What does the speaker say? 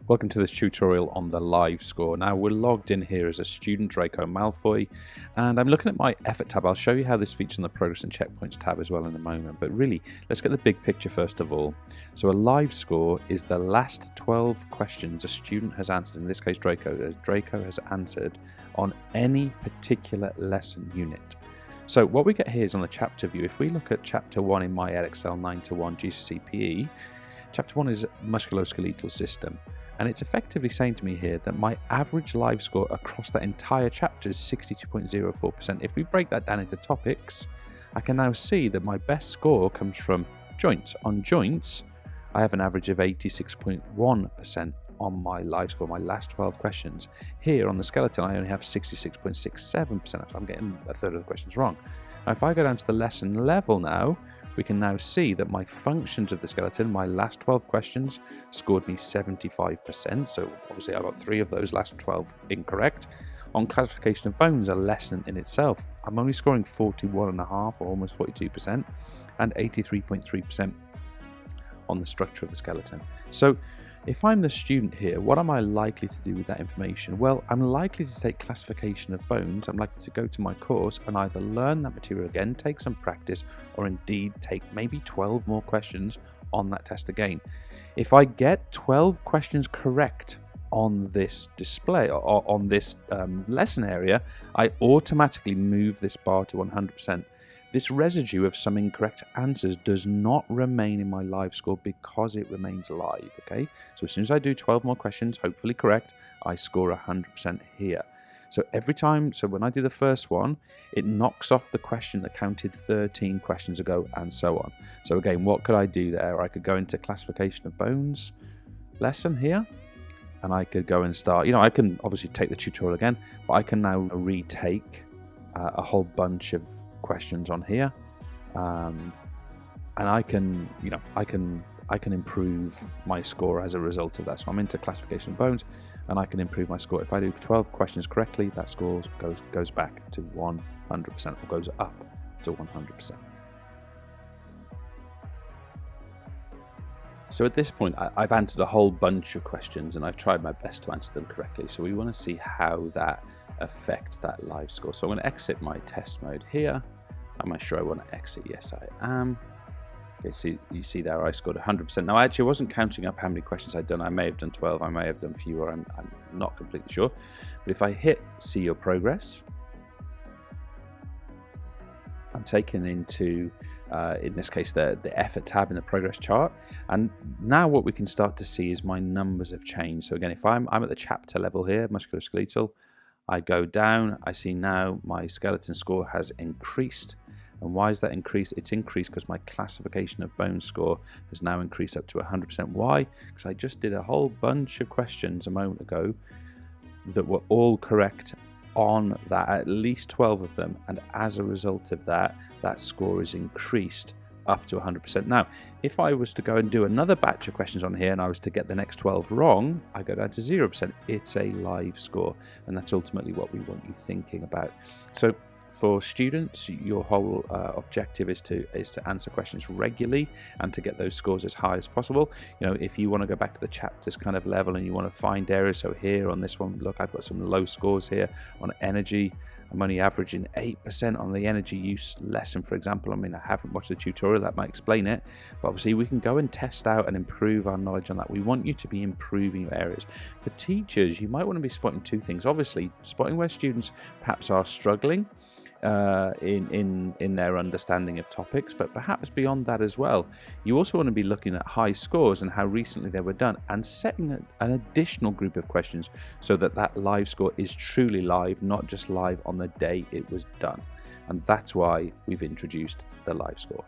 Welcome to this tutorial on the live score. Now we're logged in here as a student, Draco Malfoy, and I'm looking at my effort tab. I'll show you how this features on the progress and checkpoints tab as well in a moment, but really let's get the big picture first of all. So a live score is the last 12 questions a student has answered, in this case Draco has answered on any particular lesson unit. So what we get here is on the chapter view. If we look at chapter 1 in my Excel 9-1 GCSE PE, chapter 1 is musculoskeletal system. And it's effectively saying to me here that my average live score across that entire chapter is 62.04%. If we break that down into topics, I can now see that my best score comes from joints. On joints, I have an average of 86.1% on my live score, my last 12 questions. Here on the skeleton, I only have 66.67%, so I'm getting a third of the questions wrong. Now, if I go down to the lesson level now, we can now see that my functions of the skeleton, my last 12 questions, scored me 75%. So obviously I got 3 of those last 12 incorrect. On classification of bones, a lesson in itself, I'm only scoring 41.5% or almost 42%, and 83.3% on the structure of the skeleton. So if I'm the student here, what am I likely to do with that information? Well, I'm likely to take classification of bones. I'm likely to go to my course and either learn that material again, take some practice, or indeed take maybe 12 more questions on that test again. If I get 12 questions correct on this display or on this lesson area, I automatically move this bar to 100%. This residue of some incorrect answers does not remain in my live score because it remains live, okay? So as soon as I do 12 more questions, hopefully correct, I score 100% here. So every time, so when I do the first one, it knocks off the question that counted 13 questions ago and so on. So again, what could I do there? I could go into classification of bones lesson here, and I could go and start, I can obviously take the tutorial again, but I can now retake a whole bunch of questions on here, and I can improve my score as a result of that. So I'm into classification of bones, and I can improve my score. If I do 12 questions correctly, that score goes back to 100%, or goes up to 100%. So at this point, I've answered a whole bunch of questions, and I've tried my best to answer them correctly. So we want to see how that affects that live score. So I'm going to exit my test mode here. Am I sure I want to exit? Yes, I am. Okay, so you see there I scored 100%. Now, actually, I wasn't counting up how many questions I'd done. I may have done 12, I may have done fewer, I'm not completely sure. But if I hit see your progress, I'm taken into, in this case, the effort tab in the progress chart. And now what we can start to see is my numbers have changed. So again, if I'm at the chapter level here, musculoskeletal, I go down, I see now my skeleton score has increased. And why is that increased? It's increased because my classification of bone score has now increased up to 100%. Why? Because I just did a whole bunch of questions a moment ago that were all correct on that, at least 12 of them. And as a result of that, that score is increased up to 100%. Now, if I was to go and do another batch of questions on here and I was to get the next 12 wrong, I go down to 0%. It's a live score, and that's ultimately what we want you thinking about. So for students, your whole objective is to answer questions regularly and to get those scores as high as possible. If you want to go back to the chapters kind of level and you want to find areas, so here on this one, look, I've got some low scores here on energy. I'm only averaging 8% on the energy use lesson, for example. I mean, I haven't watched the tutorial, that might explain it, but obviously we can go and test out and improve our knowledge on that. We want you to be improving your areas. For teachers, you might want to be spotting 2 things. Obviously, spotting where students perhaps are struggling in their understanding of topics, but perhaps beyond that as well, you also want to be looking at high scores and how recently they were done, and setting an additional group of questions so that live score is truly live, not just live on the day it was done. And that's why we've introduced the live score.